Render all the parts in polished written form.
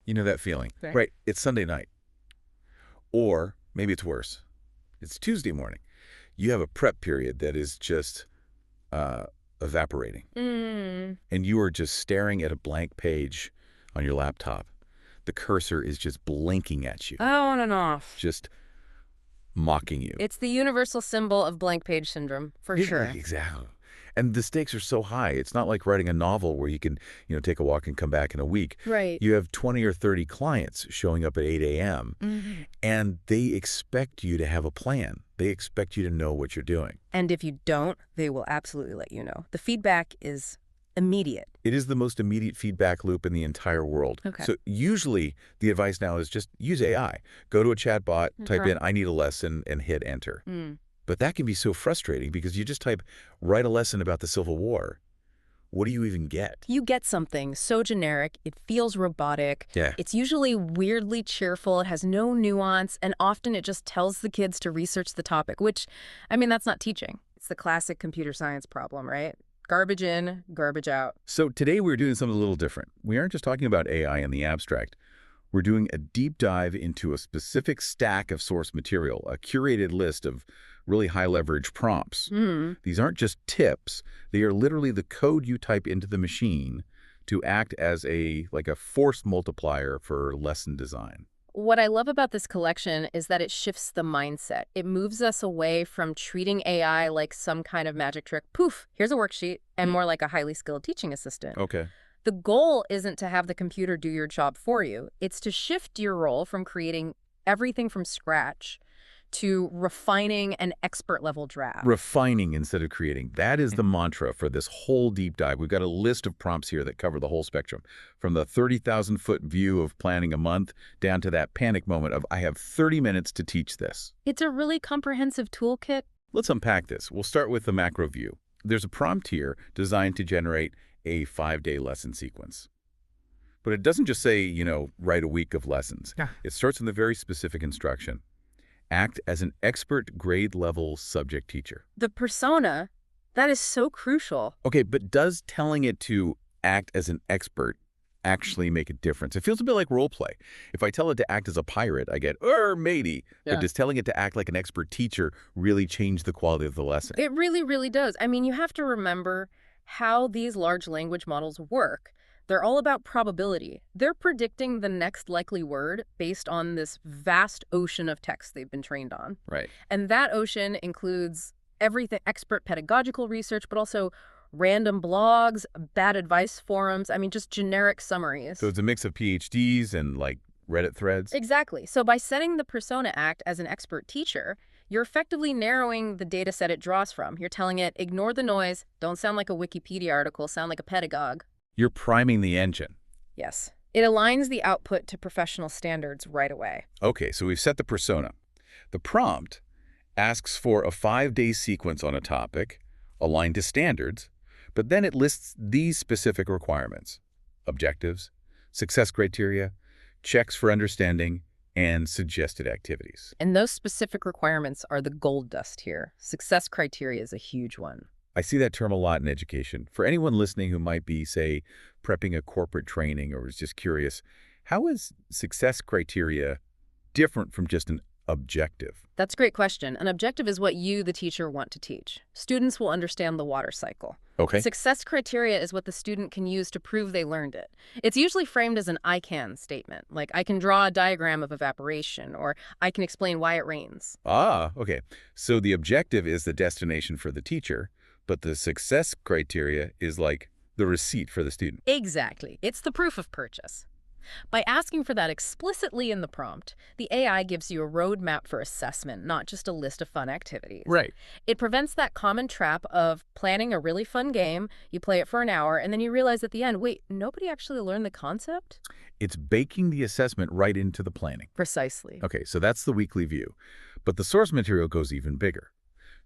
You know that feeling, Right. right? It's Sunday night. Or maybe it's worse. It's Tuesday morning. You have a prep period that is just uh, evaporating. Mm. And you are just staring at a blank page on your laptop. The cursor is just blinking at you, On and off. just mocking you. It's the universal symbol of blank page syndrome, for Yeah, sure. exactly. And the stakes are so high. It's not like writing a novel where you can, take a walk and come back in a week. Right. You have 20 or 30 clients showing up at 8 a.m., Mhm. and they expect you to have a plan. They expect you to know what you're doing. And if you don't, they will absolutely let you know. The feedback is immediate. It is the most immediate feedback loop in the entire world. Okay. So usually the advice now is just use AI. Go to a chatbot, type in, I need a lesson, and hit enter. Mm. But that can be so frustrating because you just type, write a lesson about the Civil War. What do you even get? You get something so generic, it feels robotic. Yeah. It's usually weirdly cheerful, it has no nuance, and often it just tells the kids to research the topic, which, that's not teaching. It's the classic computer science problem, right? Garbage in, garbage out. So today we're doing something a little different. We aren't just talking about AI in the abstract. We're doing a deep dive into a specific stack of source material, a curated list of really high-leverage prompts. These aren't just tips. They are literally the code you type into the machine to act as a force multiplier for lesson design. What I love about this collection is that it shifts the mindset. It moves us away from treating AI like some kind of magic trick. Poof, here's a worksheet, and more like a highly skilled teaching assistant. Okay. The goal isn't to have the computer do your job for you. It's to shift your role from creating everything from scratch to refining an expert-level draft. Refining instead of creating. That is the mantra for this whole deep dive. We've got a list of prompts here that cover the whole spectrum, from the 30,000-foot view of planning a month down to that panic moment of, I have 30 minutes to teach this. It's a really comprehensive toolkit. Let's unpack this. We'll start with the macro view. There's a prompt here designed to generate a 5-day lesson sequence. But it doesn't just say, write a week of lessons. Yeah. It starts with a very specific instruction. Act as an expert grade-level subject teacher. The persona, that is so crucial. Okay, but does telling it to act as an expert actually make a difference? It feels a bit like role play. If I tell it to act as a pirate, I get, matey. Yeah. But does telling it to act like an expert teacher really change the quality of the lesson? It really, really does. You have to remember how these large language models work. They're all about probability. They're predicting the next likely word based on this vast ocean of text they've been trained on. Right. And that ocean includes everything, expert pedagogical research, but also random blogs, bad advice forums, just generic summaries. So it's a mix of PhDs and Reddit threads? Exactly. So by setting the persona act as an expert teacher, you're effectively narrowing the data set it draws from. You're telling it, ignore the noise, don't sound like a Wikipedia article, sound like a pedagogue. You're priming the engine. Yes. It aligns the output to professional standards right away. Okay, so we've set the persona. The prompt asks for a 5-day sequence on a topic, aligned to standards, but then it lists these specific requirements: objectives, success criteria, checks for understanding, and suggested activities. And those specific requirements are the gold dust here. Success criteria is a huge one. I see that term a lot in education. For anyone listening who might be, say, prepping a corporate training or is just curious, how is success criteria different from just an objective? That's a great question. An objective is what you, the teacher, want to teach. Students will understand the water cycle. Okay. Success criteria is what the student can use to prove they learned it. It's usually framed as an I can statement, like I can draw a diagram of evaporation, or I can explain why it rains. Ah, okay. So the objective is the destination for the teacher, but the success criteria is like the receipt for the student. Exactly. It's the proof of purchase. By asking for that explicitly in the prompt, the AI gives you a roadmap for assessment, not just a list of fun activities. Right. It prevents that common trap of planning a really fun game, you play it for an hour, and then you realize at the end, wait, nobody actually learned the concept? It's baking the assessment right into the planning. Precisely. Okay, so that's the weekly view. But the source material goes even bigger.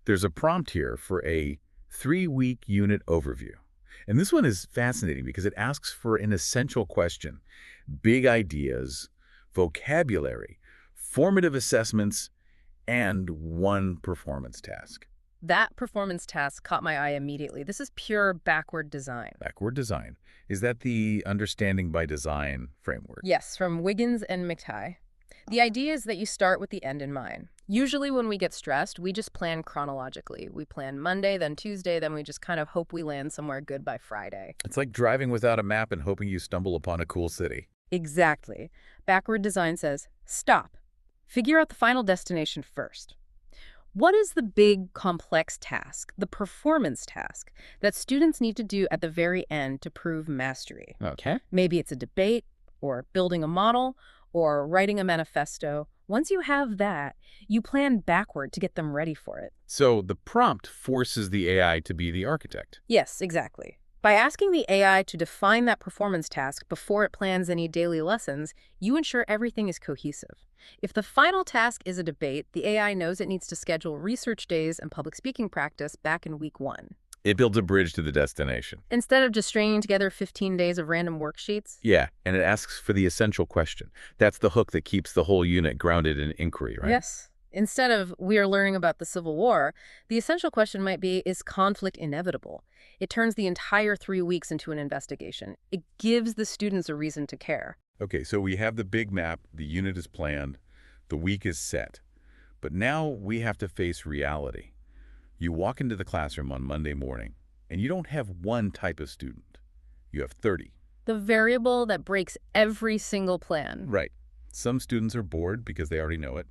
There's a prompt here for a 3-week unit overview. And this one is fascinating because it asks for an essential question: big ideas, vocabulary, formative assessments, and one performance task. That performance task caught my eye immediately. This is pure backward design. Backward design. Is that the understanding by design framework? Yes, from Wiggins and McTighe. The idea is that you start with the end in mind. Usually when we get stressed, we just plan chronologically. We plan Monday, then Tuesday, then we just kind of hope we land somewhere good by Friday. It's like driving without a map and hoping you stumble upon a cool city. Exactly. Backward design says, stop. Figure out the final destination first. What is the big, complex task, the performance task, that students need to do at the very end to prove mastery? Okay. Maybe it's a debate, or building a model, or writing a manifesto. Once you have that, you plan backward to get them ready for it. So the prompt forces the AI to be the architect. Yes, exactly. By asking the AI to define that performance task before it plans any daily lessons, you ensure everything is cohesive. If the final task is a debate, the AI knows it needs to schedule research days and public speaking practice back in week 1. It builds a bridge to the destination. Instead of just stringing together 15 days of random worksheets. Yeah, and it asks for the essential question. That's the hook that keeps the whole unit grounded in inquiry, right? Yes. Instead of, we are learning about the Civil War, the essential question might be, is conflict inevitable? It turns the entire 3 weeks into an investigation. It gives the students a reason to care. Okay, so we have the big map, the unit is planned, the week is set. But now we have to face reality. You walk into the classroom on Monday morning, and you don't have one type of student. You have 30. The variable that breaks every single plan. Right. Some students are bored because they already know it.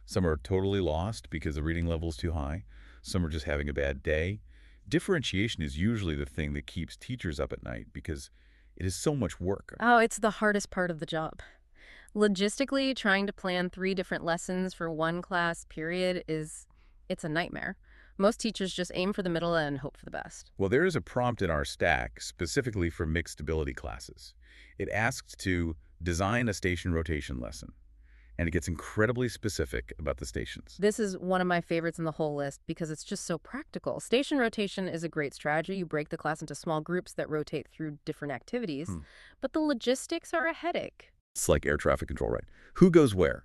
Some are totally lost because the reading level is too high. Some are just having a bad day. Differentiation is usually the thing that keeps teachers up at night because it is so much work. Oh, it's the hardest part of the job. Logistically, trying to plan 3 different lessons for one class period it's a nightmare. Most teachers just aim for the middle and hope for the best. Well, there is a prompt in our stack specifically for mixed ability classes. It asks to design a station rotation lesson, and it gets incredibly specific about the stations. This is one of my favorites in the whole list because it's just so practical. Station rotation is a great strategy. You break the class into small groups that rotate through different activities, but the logistics are a headache. It's like air traffic control, right? Who goes where?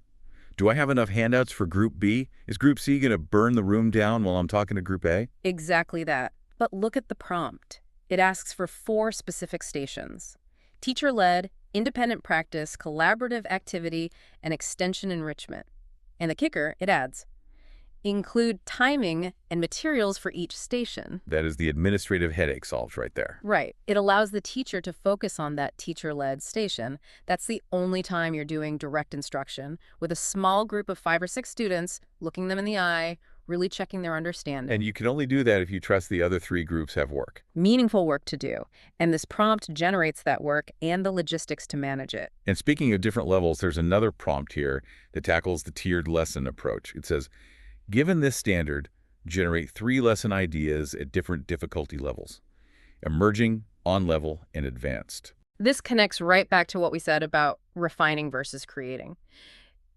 Do I have enough handouts for Group B? Is Group C going to burn the room down while I'm talking to Group A? Exactly that. But look at the prompt. It asks for 4 specific stations: teacher-led, independent practice, collaborative activity, and extension enrichment. And the kicker, it adds, include timing and materials for each station. That is the administrative headache solved right there. Right. It allows the teacher to focus on that teacher-led station. That's the only time you're doing direct instruction, with a small group of 5 or 6 students, looking them in the eye, really checking their understanding. And you can only do that if you trust the other 3 groups have work. Meaningful work to do. And this prompt generates that work and the logistics to manage it. And speaking of different levels, there's another prompt here that tackles the tiered lesson approach. It says, given this standard, generate 3 lesson ideas at different difficulty levels: emerging, on-level, and advanced. This connects right back to what we said about refining versus creating.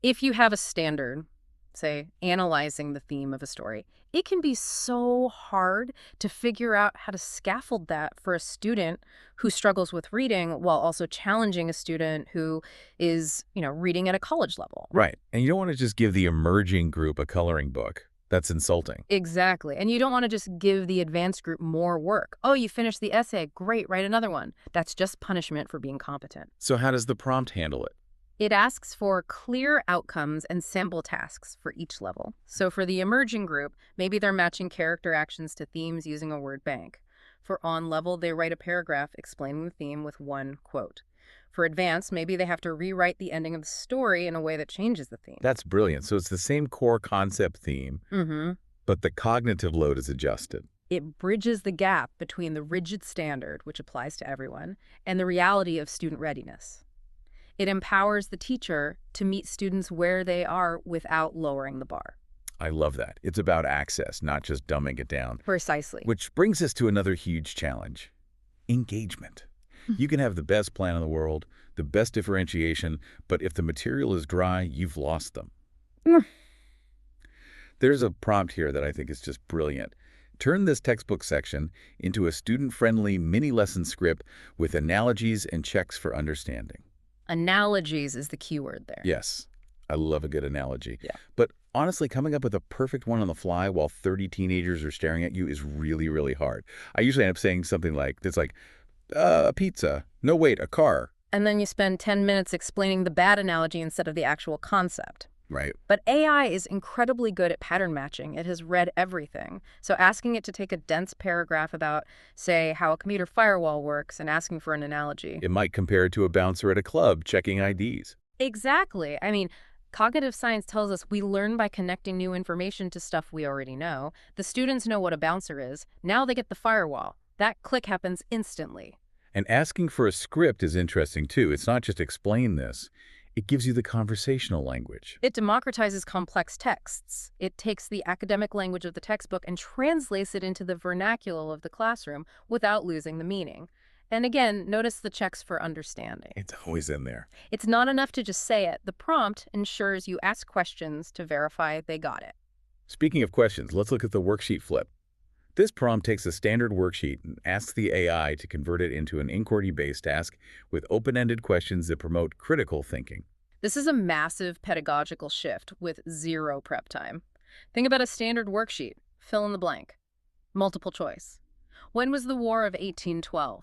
If you have a standard, say, analyzing the theme of a story, it can be so hard to figure out how to scaffold that for a student who struggles with reading while also challenging a student who is, reading at a college level. Right. And you don't want to just give the emerging group a coloring book. That's insulting. Exactly. And you don't want to just give the advanced group more work. Oh, you finished the essay. Great, write another one. That's just punishment for being competent. So how does the prompt handle it? It asks for clear outcomes and sample tasks for each level. So for the emerging group, maybe they're matching character actions to themes using a word bank. For on-level, they write a paragraph explaining the theme with one quote. For advanced, maybe they have to rewrite the ending of the story in a way that changes the theme. That's brilliant. So it's the same core concept theme, but the cognitive load is adjusted. It bridges the gap between the rigid standard, which applies to everyone, and the reality of student readiness. It empowers the teacher to meet students where they are without lowering the bar. I love that. It's about access, not just dumbing it down. Precisely. Which brings us to another huge challenge: engagement. You can have the best plan in the world, the best differentiation, but if the material is dry, you've lost them. There's a prompt here that I think is just brilliant. Turn this textbook section into a student-friendly mini-lesson script with analogies and checks for understanding. Analogies is the key word there. Yes. I love a good analogy. Yeah. But honestly, coming up with a perfect one on the fly while 30 teenagers are staring at you is really, really hard. I usually end up saying something like, it's like, a pizza. No, wait, a car. And then you spend 10 minutes explaining the bad analogy instead of the actual concept. Right. But AI is incredibly good at pattern matching. It has read everything. So asking it to take a dense paragraph about, say, how a computer firewall works and asking for an analogy. It might compare it to a bouncer at a club checking IDs. Exactly. I mean, cognitive science tells us we learn by connecting new information to stuff we already know. The students know what a bouncer is. Now they get the firewall. That click happens instantly. And asking for a script is interesting, too. It's not just explain this. It gives you the conversational language. It democratizes complex texts. It takes the academic language of the textbook and translates it into the vernacular of the classroom without losing the meaning. And again, notice the checks for understanding. It's always in there. It's not enough to just say it. The prompt ensures you ask questions to verify they got it. Speaking of questions, let's look at the worksheet flip. This prompt takes a standard worksheet and asks the AI to convert it into an inquiry-based task with open-ended questions that promote critical thinking. This is a massive pedagogical shift with zero prep time. Think about a standard worksheet. Fill in the blank. Multiple choice. When was the War of 1812?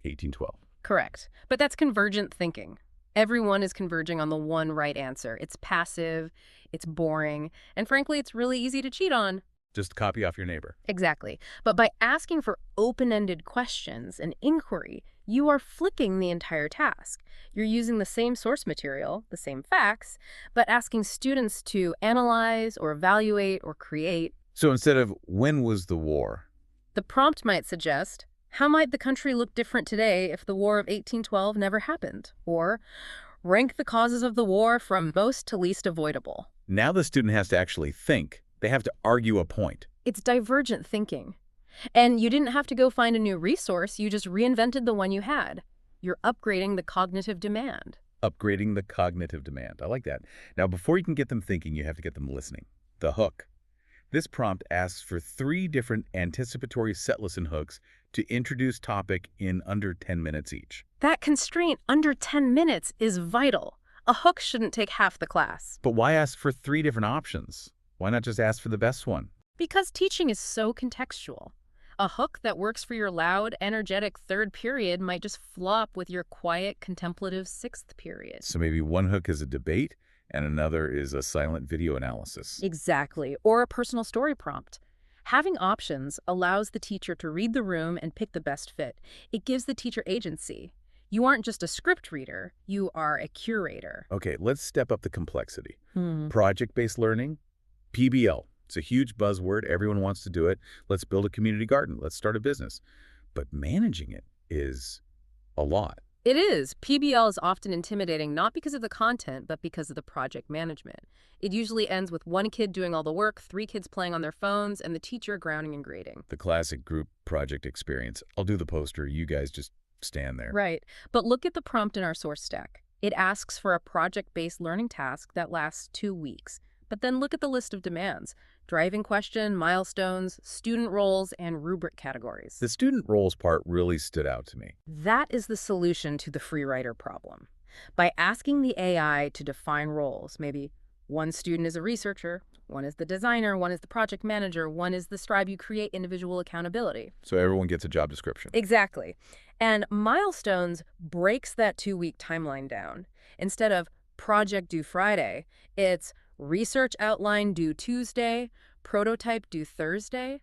1812. Correct. But that's convergent thinking. Everyone is converging on the one right answer. It's passive, it's boring, and frankly, it's really easy to cheat on. Just copy off your neighbor. Exactly. But by asking for open-ended questions and inquiry, you are flipping the entire task. You're using the same source material, the same facts, but asking students to analyze or evaluate or create. So instead of when was the war, The prompt might suggest, how might the country look different today if the War of 1812 never happened? Or rank the causes of the war from most to least avoidable. now the student has to actually think. They have to argue a point. It's divergent thinking. And you didn't have to go find a new resource, you just reinvented the one you had. You're upgrading the cognitive demand. Upgrading the cognitive demand. I like that. Now, before you can get them thinking, you have to get them listening. The hook. This prompt asks for 3 different anticipatory set-listen hooks to introduce topic in under 10 minutes each. That constraint under 10 minutes is vital. A hook shouldn't take half the class. But why ask for 3 different options? Why not just ask for the best one? Because teaching is so contextual. A hook that works for your loud, energetic third period might just flop with your quiet, contemplative sixth period. So maybe one hook is a debate and another is a silent video analysis. Exactly. Or a personal story prompt. Having options allows the teacher to read the room and pick the best fit. It gives the teacher agency. You aren't just a script reader, you are a curator. Okay, let's step up the complexity. Hmm. Project-based learning, PBL. It's a huge buzzword. Everyone wants to do it. Let's build a community garden. Let's start a business. But managing it is a lot. It is. PBL is often intimidating, not because of the content, but because of the project management. It usually ends with one kid doing all the work, 3 kids playing on their phones, and the teacher grounding and grading. The classic group project experience. I'll do the poster. You guys just stand there. Right. But look at the prompt in our source stack. It asks for a project-based learning task that lasts 2 weeks. But then look at the list of demands: driving question, milestones, student roles, and rubric categories. The student roles part really stood out to me. That is the solution to the free writer problem. By asking the AI to define roles, maybe one student is a researcher, one is the designer, one is the project manager, one is the scribe, you create individual accountability. So everyone gets a job description. Exactly. And milestones breaks that 2-week timeline down. Instead of project due Friday, it's research outline due Tuesday, prototype due Thursday.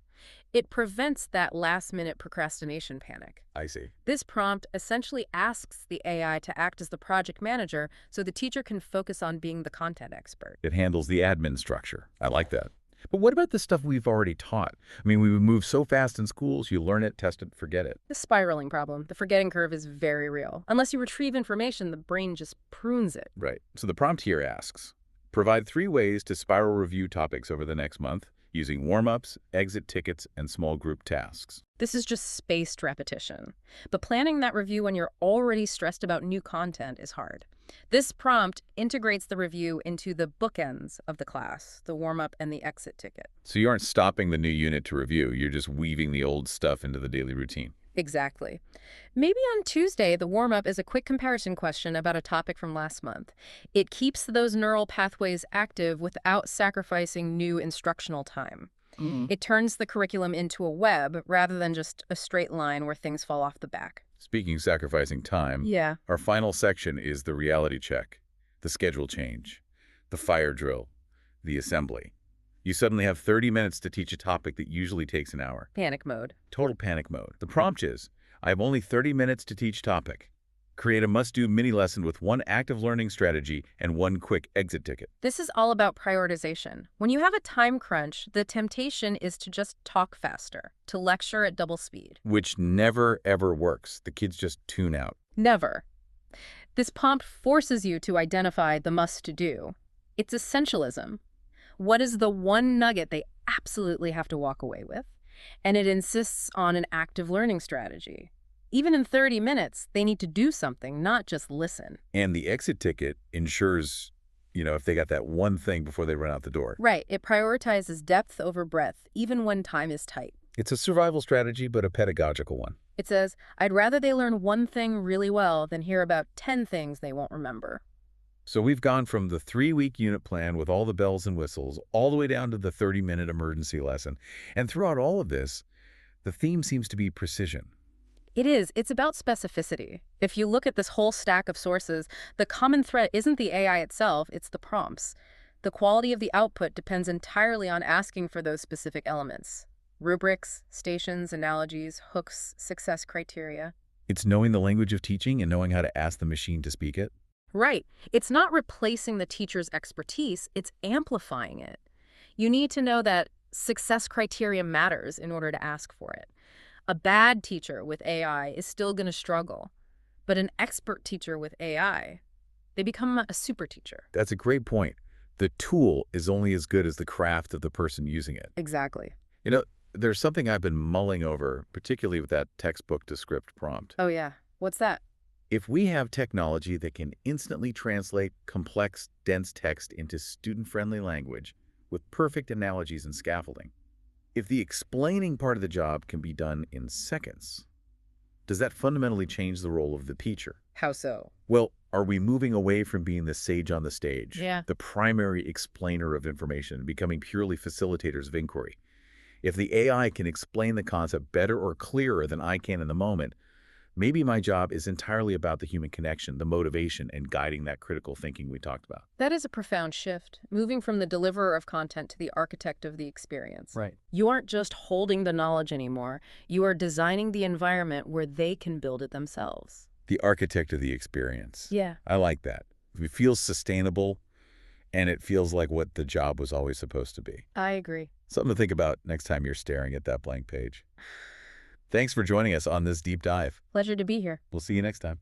It prevents that last-minute procrastination panic. I see. This prompt essentially asks the AI to act as the project manager so the teacher can focus on being the content expert. It handles the admin structure. I like that. But what about the stuff we've already taught? I mean, we move so fast in schools, you learn it, test it, forget it. The spiraling problem, the forgetting curve, is very real. Unless you retrieve information, the brain just prunes it. Right. So the prompt here asks, provide 3 ways to spiral review topics over the next month using warm-ups, exit tickets, and small group tasks. This is just spaced repetition. But planning that review when you're already stressed about new content is hard. This prompt integrates the review into the bookends of the class, the warm-up and the exit ticket. So you aren't stopping the new unit to review, you're just weaving the old stuff into the daily routine. Exactly. Maybe on Tuesday, the warm-up is a quick comparison question about a topic from last month. It keeps those neural pathways active without sacrificing new instructional time. Mm. It turns the curriculum into a web rather than just a straight line where things fall off the back. Speaking of sacrificing time, Yeah. our final section is the reality check, the schedule change, the fire drill, the assembly. You suddenly have 30 minutes to teach a topic that usually takes an hour. Panic mode. Total panic mode. The prompt is, I have only 30 minutes to teach topic. Create a must-do mini lesson with one active learning strategy and one quick exit ticket. This is all about prioritization. When you have a time crunch, the temptation is to just talk faster, to lecture at double speed. Which never, ever works. The kids just tune out. Never. This prompt forces you to identify the must-do. It's essentialism. What is the one nugget they absolutely have to walk away with? And it insists on an active learning strategy. Even in 30 minutes, they need to do something, not just listen. And the exit ticket ensures, if they got that one thing before they run out the door. Right. It prioritizes depth over breadth, even when time is tight. It's a survival strategy, but a pedagogical one. It says, I'd rather they learn one thing really well than hear about 10 things they won't remember. So we've gone from the 3-week unit plan with all the bells and whistles all the way down to the 30-minute emergency lesson. And throughout all of this, the theme seems to be precision. It is. It's about specificity. If you look at this whole stack of sources, the common thread isn't the AI itself, it's the prompts. The quality of the output depends entirely on asking for those specific elements. Rubrics, stations, analogies, hooks, success criteria. It's knowing the language of teaching and knowing how to ask the machine to speak it. Right. It's not replacing the teacher's expertise, it's amplifying it. You need to know that success criteria matters in order to ask for it. A bad teacher with AI is still going to struggle, but an expert teacher with AI, they become a super teacher. That's a great point. The tool is only as good as the craft of the person using it. Exactly. There's something I've been mulling over, particularly with that textbook to script prompt. Oh, yeah. What's that? If we have technology that can instantly translate complex, dense text into student-friendly language with perfect analogies and scaffolding, if the explaining part of the job can be done in seconds, does that fundamentally change the role of the teacher? How so? Well, are we moving away from being the sage on the stage, Yeah. the primary explainer of information, and becoming purely facilitators of inquiry? If the AI can explain the concept better or clearer than I can in the moment, maybe my job is entirely about the human connection, the motivation, and guiding that critical thinking we talked about. That is a profound shift, moving from the deliverer of content to the architect of the experience. Right. You aren't just holding the knowledge anymore. You are designing the environment where they can build it themselves. The architect of the experience. Yeah. I like that. It feels sustainable, and it feels like what the job was always supposed to be. I agree. Something to think about next time you're staring at that blank page. Thanks for joining us on this deep dive. Pleasure to be here. We'll see you next time.